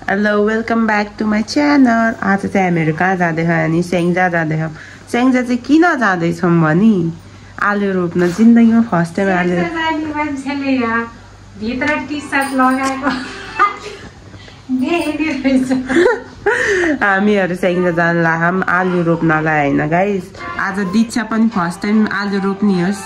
Hello welcome back to my channel. आज चाहिँ हामीहरू कहाँ जाँदैछौँ अनि स्याङ्जा जाँदैछौँ। स्याङ्जा चाहिँ किन जाँदैछौँ भनी आलु रोप्न जिन्दगीमा फर्स्ट टाइम आलु मान्छेले भित्र टी सर्ट लगाएको हामीहरू स्याङ्जा जान लाग्यौँ आलु रोप्नलाई होइन गाइस। आज दीक्षा पनि फर्स्ट टाइम आलु रोप्ने होस्।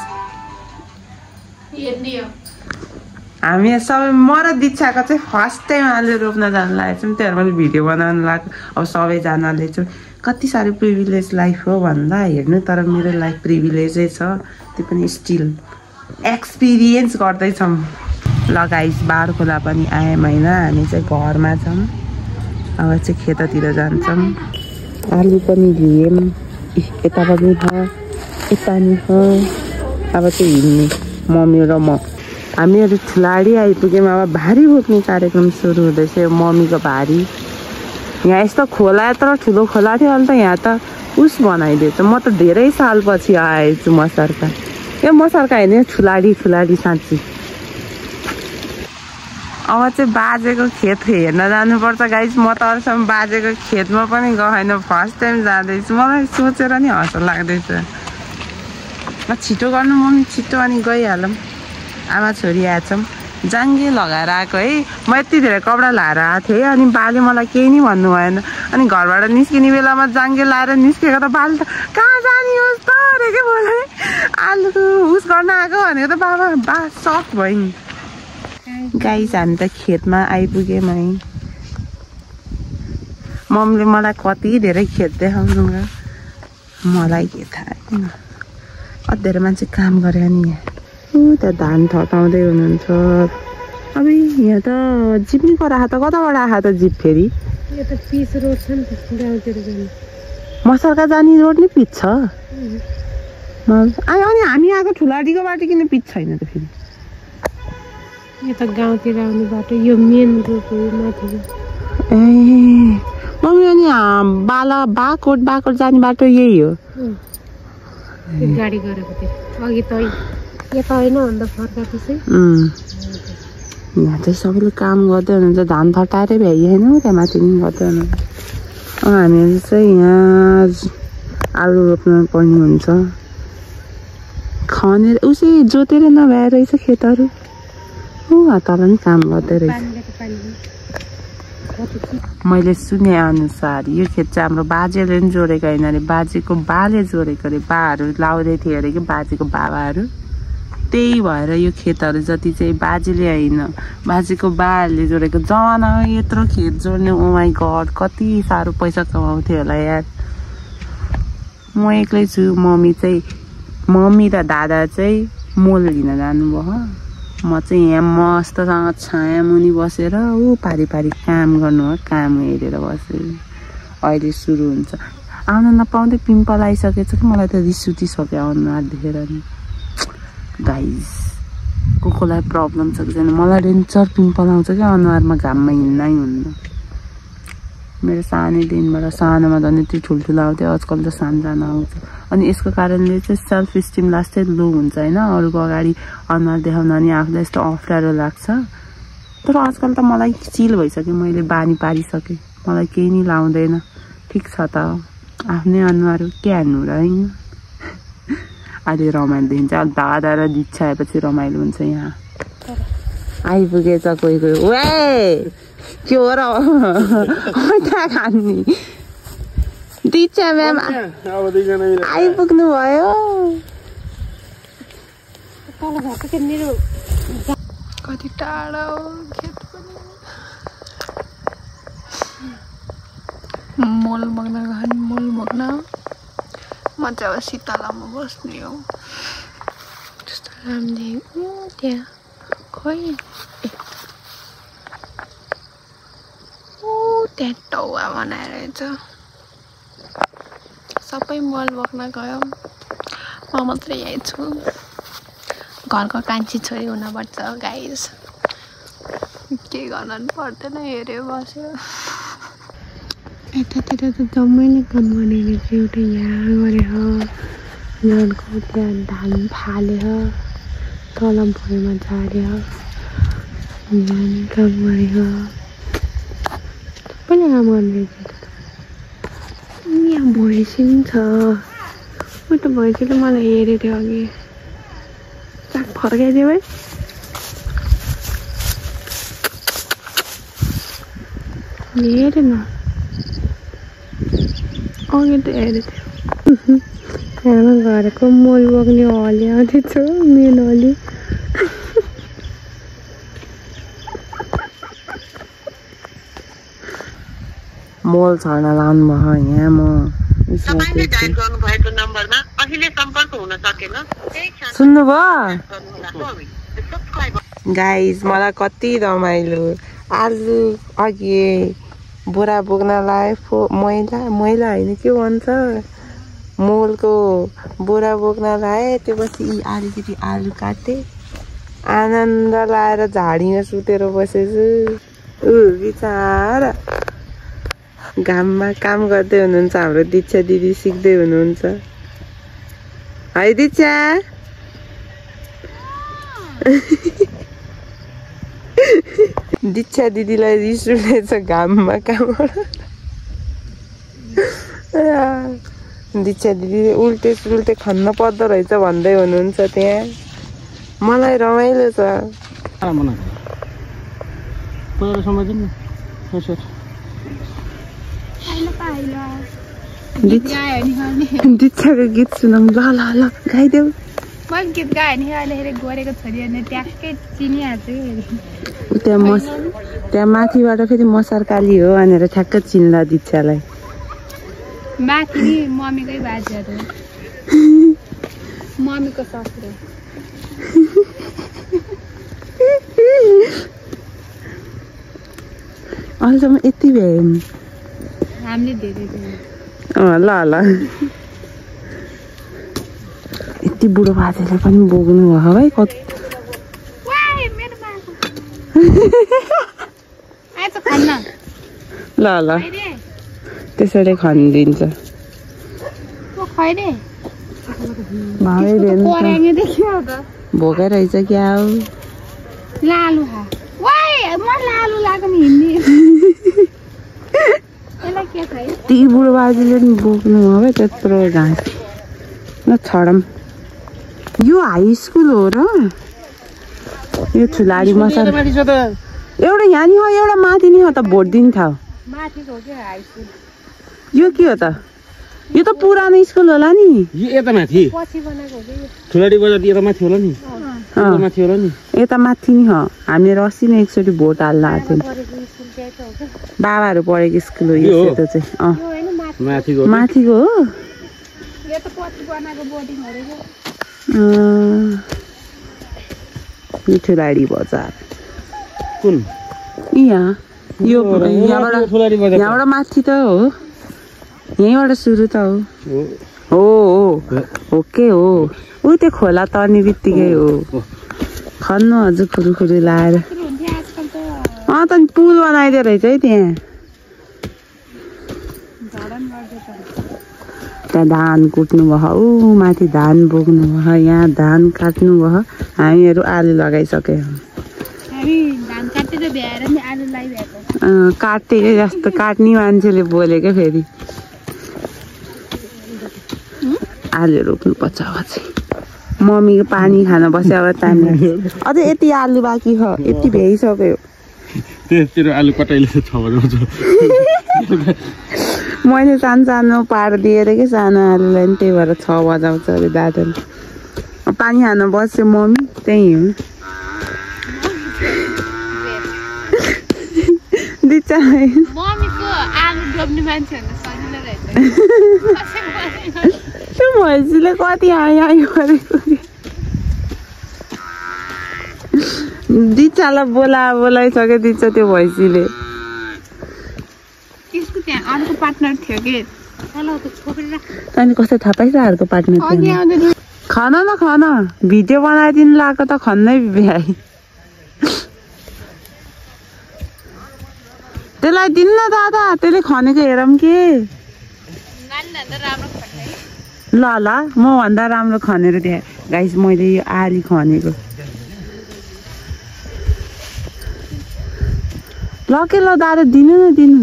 हामी सबै म र दीक्षाको चाहिँ फर्स्ट टाइम आलु रोप्न जानु लागेको छौँ। त्यही भएर मैले भिडियो बनाउनु लाग्यो। अब सबैजनाले चाहिँ कति साह्रो प्रिभिलेज लाइफ हो भन्दा हेर्नु, तर मेरो लाइफ प्रिभिलेजै छ, त्यो पनि स्टिल एक्सपिरियन्स गर्दैछौँ। ल गाइस बारखोला पनि आयौँ होइन। हामी चाहिँ घरमा छौँ, अब चाहिँ खेततिर जान्छौँ। आलु पनि लियौँ, यता पनि छ यता नि छ। अब चाहिँ हिँड्ने मम्मी र म। हामीहरू ठुलाडी आइपुग्यौँ। अब भारी बोक्ने कार्यक्रम सुरु हुँदैछ। मम्मीको भारी यहाँ यस्तो खोला यत्रो ठुलो खोला थियो, अन्त यहाँ त उस बनाइदिएछ। म त धेरै सालपछि आएछु मसर्का। यो मसर्का होइन, ठुलाडी साँच्ची। अब चाहिँ बाजेको खेत हेर्न जानुपर्छ गाइस। म त अहिलेसम्म बाजेको खेतमा पनि गएन, फर्स्ट टाइम जाँदैछु। मलाई सोचेर नि हँस लाग्दैछ। छिटो गर्नु मम्मी, छिटो अनि गइहालौँ। आमा छोरी आएछौँ, जाङ्गे लगाएर आएको है। म यति धेरै कपडा लाएर आएको थिएँ, अनि बाले मलाई केही नि भन्नु भएन। अनि घरबाट निस्किने बेलामा जाङ्गे लाएर निस्केको त बाले त कहाँ जाने होस् त अरे के बोले, आलुको उस गर्न आएको भनेको त बा सक भयौँ। गाइस हामी त खेतमा आइपुग्यौँ है। मम्मीले मलाई कति धेरै खेत देखाउनु भयो, मलाई के थाहा होइन। अधेर मान्छे काम गरे नि यहाँ। त्यहाँ धान थटाउँदै हुनुहुन्छ। अब यहाँ त जिप नि कराएको त, कताबाट आएको त जिप फेरि? यो त पिच रोड छ नि त, गाउँतिर जाने मसर्का जाने रोड नि पिच छ। अनि हामी आएको ठुलाडीको बाटो किन पिच छैन त फेरि? यो त गाउँतिर आउने बाटो, यो मेन रोड हो माथि। ए मम्मी, अनि बाकोट जाने बाटो यही हो? गाडी गरेको थियो अघि त यता होइन भन्दा फर्का त्यसै। यहाँ चाहिँ सबैले काम गर्दै हुनुहुन्छ, धान थटाएरै भ्याइ होइन, त्यहाँ माथि पनि गर्दै हुनुहुन्छ। हामीहरू चाहिँ यहाँ आलु रोप्नु पर्ने हुन्छ। खनेर उसै जोतेर नभए रहेछ खेतहरू। तल नि काम गर्दै रहेछ। मैले सुने अनुसार यो खेत चाहिँ हाम्रो बाजेले पनि जोडेको होइन अरे, बाजेको बाले जोडेको अरे। बाहरू लाउँदै थियो अरे कि बाजेको बाबाहरू। त्यही भएर यो खेतहरू जति चाहिँ बाजेले होइन, बाजेको बाले जोडेको। जमानामा यत्रो खेत जोड्ने, ओ माई गड, कति साह्रो पैसा कमाउँथ्यो होला यार। म एक्लै छु। मम्मी र दादा चाहिँ मोल लिन जानुभयो। म चाहिँ यहाँ मस्तसँग छाया मुनि बसेर पारी काम गर्नु हो, काम हेरेर बसेँ। अहिले सुरु हुन्छ। आउन नपाउँदै पिम्पल आइसकेछ कि मलाई त रिस उठिसक्यो अनुहार देखेर नि। गाइस कोलाई प्रब्लम छ कि छैन, मलाई रेन्चर पिम्पल आउँछ कि अनुहारमा, घाममा हिँड्नै हुन्न। मेरो सानै दिनबाट, सानोमा त नि त्यो ठुल्ठुलो आउँथ्यो, आजकल त सानो आउँछ। अनि यसको कारणले चाहिँ सेल्फ इस्टिम लास्टै लो हुन्छ होइन। अरूको अगाडि अनुहार देखाउन अनि आफूलाई यस्तो अप्ठ्यारो लाग्छ। तर आजकल त मलाई चिल भइसक्यो, मैले बानी पारिसकेँ। मलाई केही नि लाउँदैन, ठिक छ त, आफ्नै अनुहार के हान्नु र होइन। अहिले रमाइलो देखिन्छ। दादा र दीक्षा आएपछि रमाइलो हुन्छ। यहाँ आइपुगेछ कोही वे के हो र खाने। दीक्षा म्याम आइपुग्नु भयो। कति टाढा हो खेत पनि। मोल बोक्न गयो, मोल बोक्न। म चाहिँ अब शीतलामा बस्ने हो। त्यस्तो रामले त्यहाँ खोइ त्यहाँ टौवा बनाएर सबै मल बोक्न गयो। म मात्रै यहीँ छु। घरको कान्छी छोरी हुनुपर्छ गाइस, के गर्न पर्दैन, हेऱ्यो बस्यो। यतातिर त जम्मैले काम गर्ने रहेछ। एउटा यहाँ गरेर यहाँको त्यहाँ धान फालेर तल भुइँमा झारेर यहाँ काम गरेर कसले काम गर्ने यहाँ भैँसी पनि छ उता भैँसीले मलाई हेरेको थियो अघि साग फर्काइदियो है हेरेन अघि त हेरेको थियो हाम्रो घरको मल बोक्ने हली आउँदैछ मेन हली मल छर्न लाउनु भयो यहाँ म सुन्नुभयो गाइस मलाई कति रमाइलो आलु अघि बोरा बोक्न लायो मैला मैला होइन के भन्छ मलको बोरा बोक्न लाएँ त्यो पछि अलिकति आलु काटेँ आनन्द लाएर झाडीमा सुतेर बसेछु बिचारा घाममा काम गर्दै हुनुहुन्छ हाम्रो दीक्षा दिदी सिक्दै हुनुहुन्छ है दीक्षा दीक्षा दिदीलाई रिस उठेछ घाममा काम दीक्षा दिदी उल्टे सुल्टे खन्न पर्दो रहेछ भन्दै हुनुहुन्छ त्यहाँ मलाई रमाइलो छ दीक्षाको गीत सुनाउँ ल ल ल गाइदेऊ मैले गीत गाएँ नि अहिले गोरेको छोरी अनि ट्याक्कै चिनिहाल्छु त्यहाँ माथिबाट फेरि मसरकाली हो भनेर ठ्याक्क चिन्ला दीक्षालाई माथि नि मम्मीकै बाजेहरू मम्मीको ससुरो अहिलेसम्म यति भ्यायो नि हामीले धेरै ल ल यति बुढो बाजेले पनि बोक्नु भयो है ल ल त्यसैले खनिदिन्छ भोकै रहेछ क्या हो लालु खा लालु लाग्यो नि हिँड्ने ती बुढो बाजेले पनि बोक्नु हो त्यत्रो घाँस न छडम यो हाई स्कुल हो र यो ठुलाडी मसा एउटा यहाँ नि हो एउटा माथि नि हो त भोट दिने ठाउँ यो के हो त यो त पुरानो स्कुल होला नि यता माथि ठुलाडी बजार यता माथि होला नि माथि होला नि यता माथि नि हो हामीले अस्ति नै एकचोटि भोट हाल्न आएको थियो बाबाहरू पढेको स्कुल हो यो सेतो चाहिँ माथिको हो ठुलाडी बजार कुन यहाँ यो यहाँबाट माथि त हो यहीँबाट सुरु त हो के हो ऊ त्यो खोला तर्ने बित्तिकै हो खन्नु हजुर खुरुखुरु लाएर त पुल बनाइदियो रहेछ है त्यहाँ धान कुट्नु भयो ऊ माथि धान बोक्नु भयो यहाँ धान काट्नु भयो हामीहरू आलु लगाइसक्यो काटे जस्तो काट्ने मान्छेले बोलेको फेरि आलु रोप्नु पर्छ अब चाहिँ मम्मीको पानी खान बस्यो अब टाइम अझै यति आलु बाँकी छ यति भ्याइसक्यो आलु कटाइले मैले सानो सानो पारिदिएर कि सानो आलुलाई नि त्यही भएर 6 बजाउँछ अरे दादाले पानी खान बस्यो मम्मी त्यही हो दिच्छा त्यो भैँसीले कति आइ गरेको दिच्छालाई बोलाइसक्यो दिन्छ त्यो भैँसीले अर्को पार्टनर थियो कि अनि कस्तो थाहा पाइस अर्को पार्टनर थियो खान न खान भिडियो बनाइदिनु लगाएको त खन्नै भ्याइ त्यसलाई दिनु न दादा त्यसले खनेको हेरौँ के ल ल म भन्दा राम्रो खनेर देखाएँ गाइस मैले यो आली खनेको ल के ल दादा दिनु न दिनु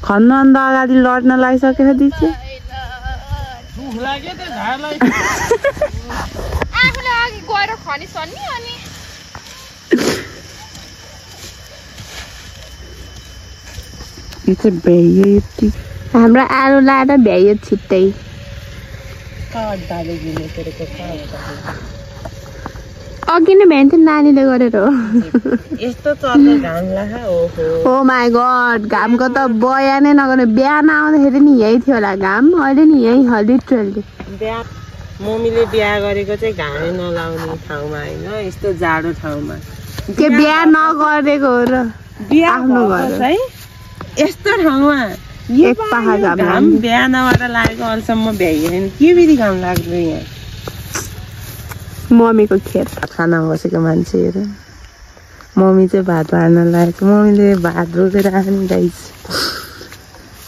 खन्नुभन्दा अगाडि लड्न लागिसकेछ दिदी दुख लाग्यो त्यो झारलाई आफूले अघि गएर खनी सन्नी अनि यो चाहिँ भ्याइयो यति हाम्रो आलु लाएर भ्याइयो छिट्टै अघि नै भ्याइन्थ्यो नानीले गरेर हो यस्तो चल्दा घाम लाग्छ ओहो ओ माई गड घामको त बयानै नगर्ने बिहान आउँदाखेरि नि यही थियो होला घाम अहिले नि यही हो लिटरली बिहा मम्मीले बिहा गरेको चाहिँ घामै नलाउने ठाउँमा होइन यस्तो जाडो ठाउँमा के बिहा नगरेको हो र आफ्नो घर है यस्तो ठाउँमा एक पाखा घाम बिहा नबाट लागेको अहिलेसम्म भ्याइएन के बिधि घाम लाग्यो यहाँ मम्मीको खेत खाना बसेको मान्छेहरू मम्मी चाहिँ भात बार्न लागेको मम्मीले भात रोकेर आनिरहेछ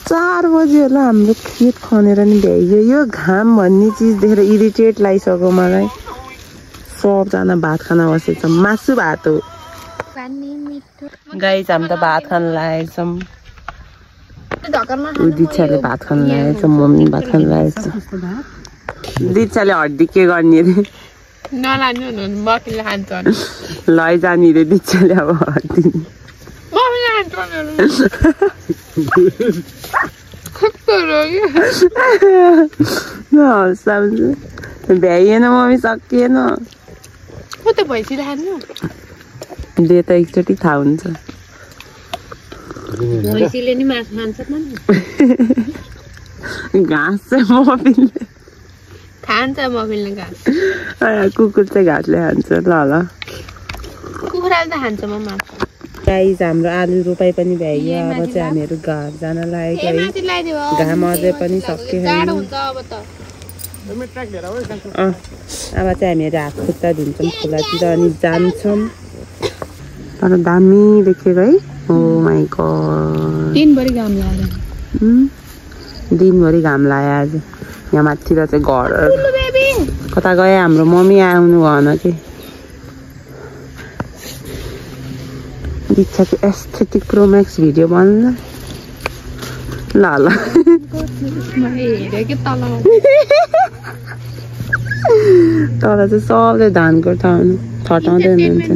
4 बजी होला हाम्रो खेत खनेर नि भ्याइयो यो घाम भन्ने चिज देखेर इरिटेट लागिसक्यो मलाई सबजना भात खान बसेछ मासु भात हो गाइस हामी त भात खान लागेछौँ दिच्छाले भात खान लागेछ मम्मी भात खान लागेछ दिच्छाले हड्डी के गर्ने रे नलानु मकिले खान्छ लैजाने रे दिच्छाले अब हड्डी भ्याइएन मम्मी सकिएन कता भैँसी खानु दे त एकचोटि थाहा हुन्छ भैँसीले नि मासु खान्छ घाँस चाहिँ मम्मीले खान्छ मकिले घाँस कुकुर चाहिँ घाँसले खान्छ ल कुखुराले त खान्छ म मासु गाइस हाम्रो आलु रोपाइ पनि भ्याइयो अब चाहिँ हामीहरू घर जान लागेको है घाम अझै पनि सकियो अब चाहिँ हामीहरू हात खुट्टा धुन्छौँ खोलातिर अनि जान्छौँ तर दामी देखेको है ओ माई गड दिनभरि घाम लाग्यो दिनभरि घाम लाग्यो आज यहाँ माथितिर चाहिँ घर कता गयो हाम्रो मम्मी आउनु भएन कि दिच्छाको एस्थेटिक प्रोम्याक्स भिडियो बन्द ल ल तर चाहिँ सबले धानको ठटाउँदै हुनुहुन्छ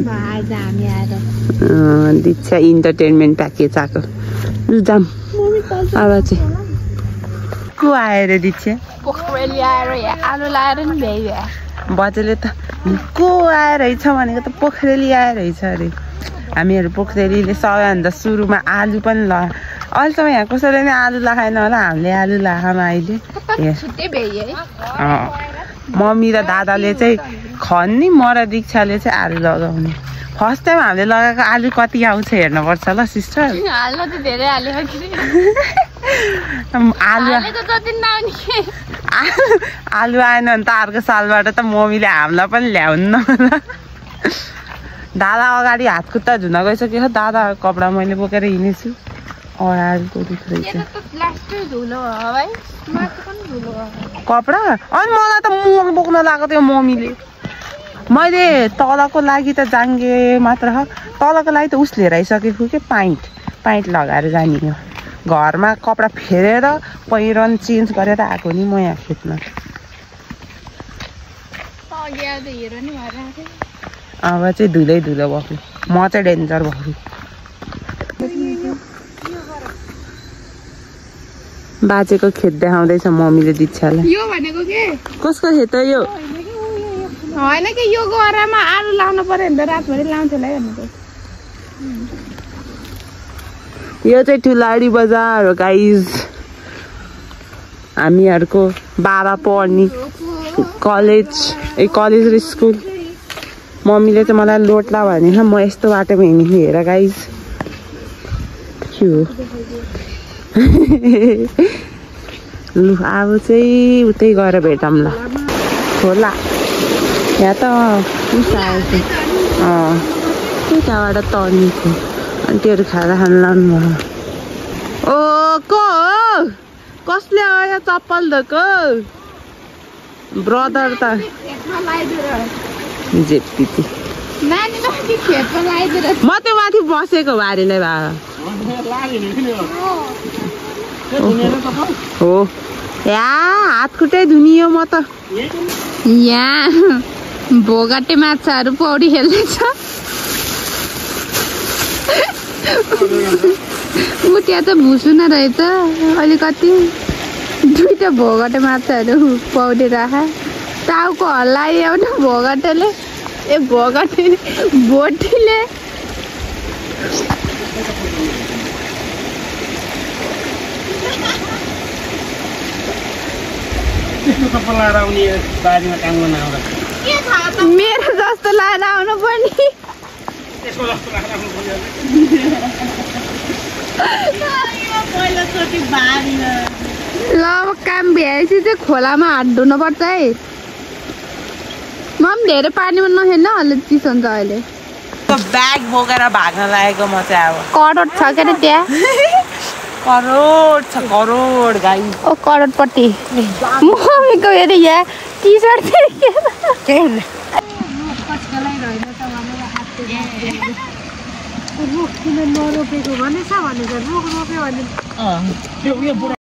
दिच्छा इन्टरटेनमेन्ट प्याकेज आएको जाम अब चाहिँ को आएर दिच्छा पोखरेली आएर आलु लाएर नि भ्याइयो बजेले त को आएरहेछ भनेको त पोखरेली आएरहेछ अरे हामीहरू पोखरेलीले सबैभन्दा सुरुमा आलु पनि ल अहिलेसम्म यहाँ कसैले नै आलु लगाएन होला हामीले आलु लगाएमा अहिले मम्मी र दादाले चाहिँ खन्ने म र दीक्षाले चाहिँ आलु लगाउने फर्स्ट टाइम हामीले लगाएको आलु कति आउँछ हेर्नुपर्छ ल सिस्टर हाल्नु त धेरै हाल्यो आलु आएन भने त अर्को सालबाट त मम्मीले हामीलाई पनि ल्याउन्न दादा अगाडि हात खुट्टा धुन गइसक्यो दादा कपडा मैले बोकेर हिँडेछु अडालको दुख्दैछ कपडा अनि मलाई त मुख बोक्न लगाएको थियो मम्मीले मैले तलको लागि त जाङ्गे मात्र तलको लागि त उसले हेराइसकेको के पाइन्ट लगाएर जाने हो घरमा कपडा फेरेर पहिरन चेन्ज गरेर आएको नि म यहाँ खेतमा अब चाहिँ धुलै धुलो भएको म चाहिँ डेन्जर भएको बाजेको खेत देखाउँदैछ मम्मीले दिच्छालाई यो भनेको के कसको खेत हो यो होइन कि यो गरामा आलु लाउनु पर्यो भने त रातभरि लाउँथ्यो होला भनेको यो चाहिँ ठुलाडी बजार हो गाइज हामीहरूको बाबा पढ्ने कलेज र स्कुल मम्मीले चाहिँ मलाई लोट्ला भने म यस्तो बाटोमा हिँड्ने हेर गाइज के हो लु अब चाहिँ उतै गएर भेटौँ ल होला यहाँ त उस आएको त्यताबाट तर्नी थियो आन्टीहरू खाएर खान लानु भयो ओ को कसले आयो चप्पल धोको ब्रदर त जेप्ती म त्यो माथि बसेको बारीले भए हो या हात खुट्टै धुनियो म त यहाँ भोगाटे माछाहरू पौडी खेल्दैछ ऊ त्यहाँ त भुसुना रहेछ अलिकति दुईटा भोगाटे माछाहरू पौडी राखा टाउको हल्लायो एउटा भोगाटेले ए भोगाटे बोटीले मेरो जस्तो लाएर आउनु पर्ने ल अब काम भ्याएपछि चाहिँ खोलामा हात धुनुपर्छ है म पनि धेरै पानीमा नखेल्न अलि चिसो हुन्छ अहिले ब्याग बोकेर भाग्न लागेको म चाहिँ अब करोड छ के अरे त्यहाँ करोड छ करोड गाई ओ करोडपट्टि मम्मीको हेरे यहाँ टी सर्ट रुख किन नरोपेको भनेछ भनेर रुख रोप्यो भने